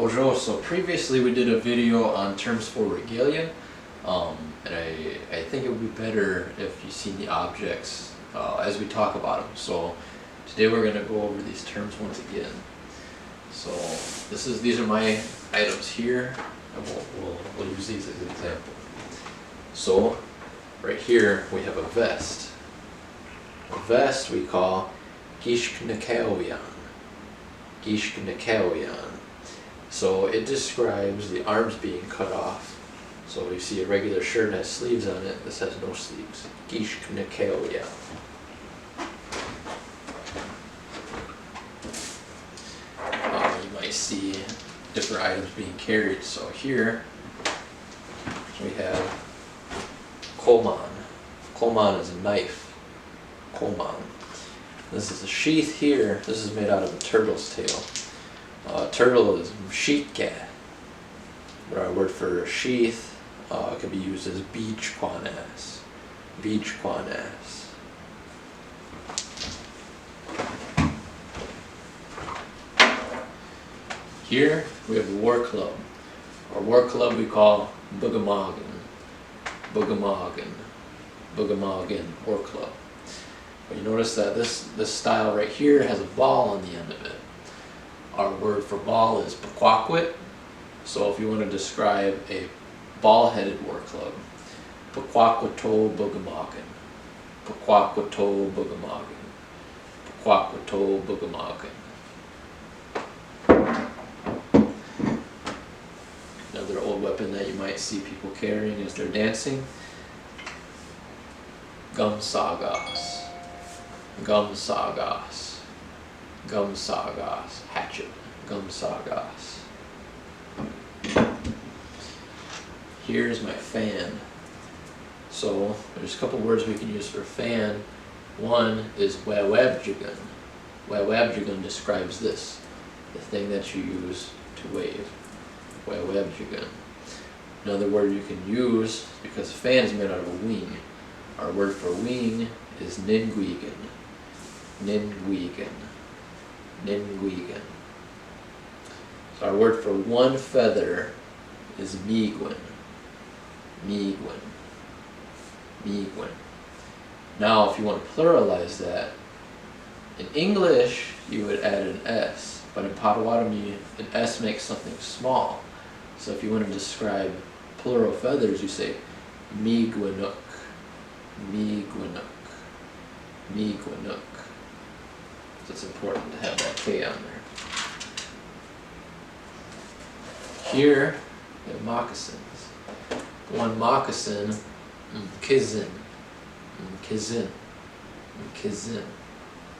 Bonjour. So previously we did a video on terms for regalia, and I think it would be better if you see the objects as we talk about them. So today we're going to go over these terms once again. So these are my items here, and we'll use these as an example. So right here we have a vest. A vest we call gishknakawian. Gishknakawian. So it describes the arms being cut off. So you see a regular shirt has sleeves on it, this has no sleeves. Gishknakawian. You might see different items being carried. So here we have koman. Koman is a knife. Koman. This is a sheath here. This is made out of a turtle's tail. Turtle is mshika. Our word for sheath can be used as beach kwanas. Beach kwanas. Here we have a war club. Our war club we call Bugamagan. Bugamagan. Bugamagan war club. But you notice that this style right here has a ball on the end of it. Our word for ball is paquaquit. So if you want to describe a ball-headed war club, paquaquito bugamagan. Paquaquito bugamagan. Paquaquito bugamagan. Another old weapon that you might see people carrying as they're dancing, gumsagas. Gumsagas. Gumsagas. Hatchet. Gumsagas. Here's my fan. So there's a couple words we can use for fan. One is wawabjigan. Wawabjigan describes this, the thing that you use to wave. Wawabjigan. Another word you can use, because a fan is made out of a wing. Our word for wing is ninguigan. Ninguigan. Ninguigan. So our word for one feather is miguin. Miguin. Miguin. Now if you want to pluralize that, in English you would add an S, but in Potawatomi an S makes something small. So if you want to describe plural feathers, you say miguinuk. Miguinuk. Miguinuk. So it's important to have that K on there. Here we have moccasins. One moccasin, kizin. Kizin. Kizin.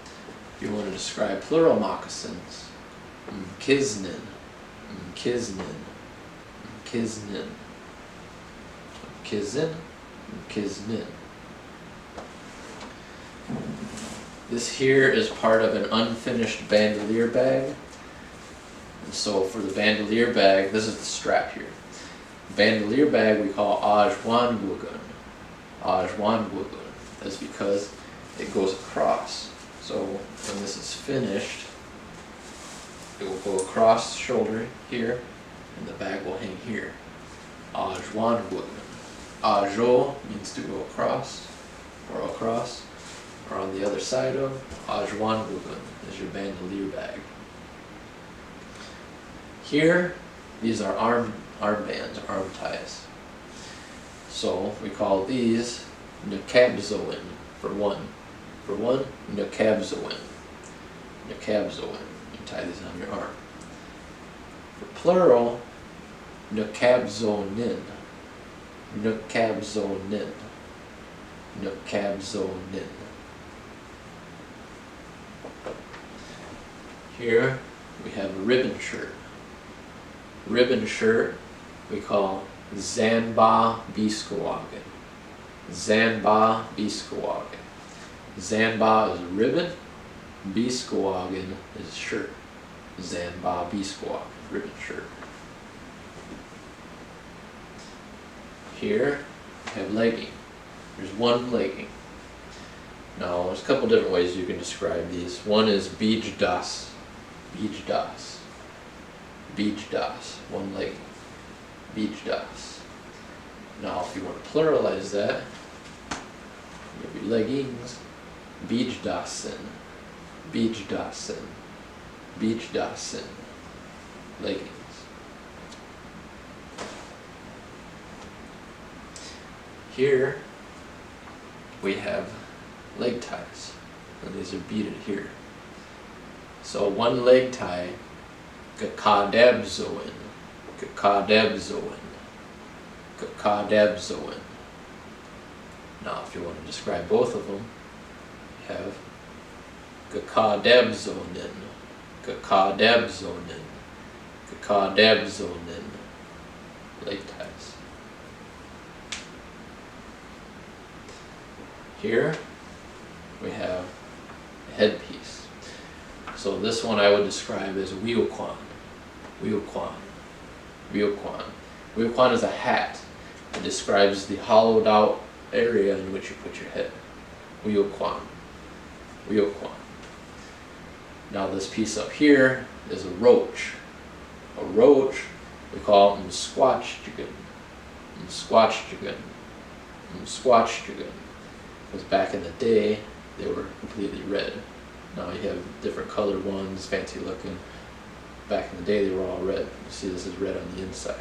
If you want to describe plural moccasins, kiznin. Kiznin. Kiznin. Kizin. Kiznin. This here is part of an unfinished bandolier bag. And so for the bandolier bag, this is the strap here. Bandolier bag we call ajwanbugun. Ajwanbugun. That's because it goes across. So when this is finished, it will go across the shoulder here, and the bag will hang here. Ajwanbugun. Ajo means to go across, or across. Or on the other side of ajwanbugun is your bandolier bag. Here, these are armbands, arm ties. So we call these nakabzoin for one. For one, nakabzoin. Nakabzoin. You tie these on your arm. For plural, nakabzonin. Nakabzonin. Nakabzonin. Here we have a ribbon shirt. Ribbon shirt we call zanba biskawagan. Zanba biskawagan. Zanba is a ribbon, biskawagan is a shirt. Zanba biskawagan, ribbon shirt. Here we have legging. There's one legging. Now there's a couple different ways you can describe these. One is beach das. Beach das. beach das, one legging, beach das. Now if you want to pluralize that, you have your leggings, beach dasen, beach dasen, beach dasen, leggings. Here we have leg ties, and these are beaded here. So one leg tie, kakadebzoin, kakadebzoin, kakadebzoin. Now if you want to describe both of them, you have kakadebzonin, kakadebzonin, kakadebzonin, leg ties. Here we have a headpiece. So this one I would describe as wiokwan. Wiokwan. Wiokwan. Wiokwan is a hat. It describes the hollowed out area in which you put your head. Wiokwan. Wiokwan. Now this piece up here is a roach. A roach we call msquatchjigan. Msquatchjigan. Msquatchjigan. Because back in the day, they were completely red. Now you have different colored ones, fancy looking. Back in the day, they were all red. You see this is red on the inside.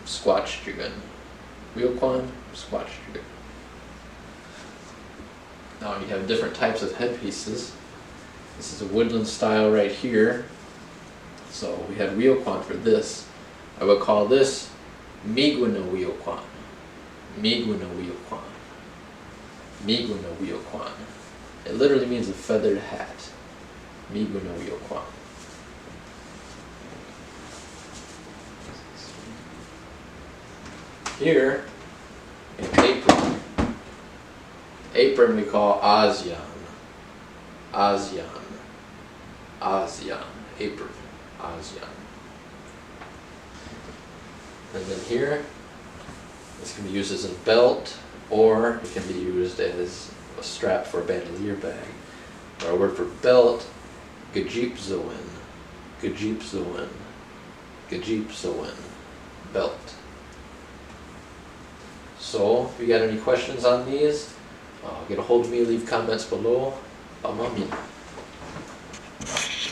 Squatchjigan. Wiokwan, squatchjigan. Now you have different types of headpieces. This is a woodland style right here. So we had wiokwan for this. I would call this miguna wiokwan. Miguna wiokwan. Miguna wiokwan. It literally means a feathered hat. Miguna wiokwan. Here, an apron. Apron we call asian. Asian. Asian. Apron. Asian. And then here, this can be used as a belt, or it can be used as a strap for a bandolier bag. Our word for belt, gajipzoin, gajipzoin, gajipzoin, belt. So, if you got any questions on these, get a hold of me, leave comments below. Pamamina.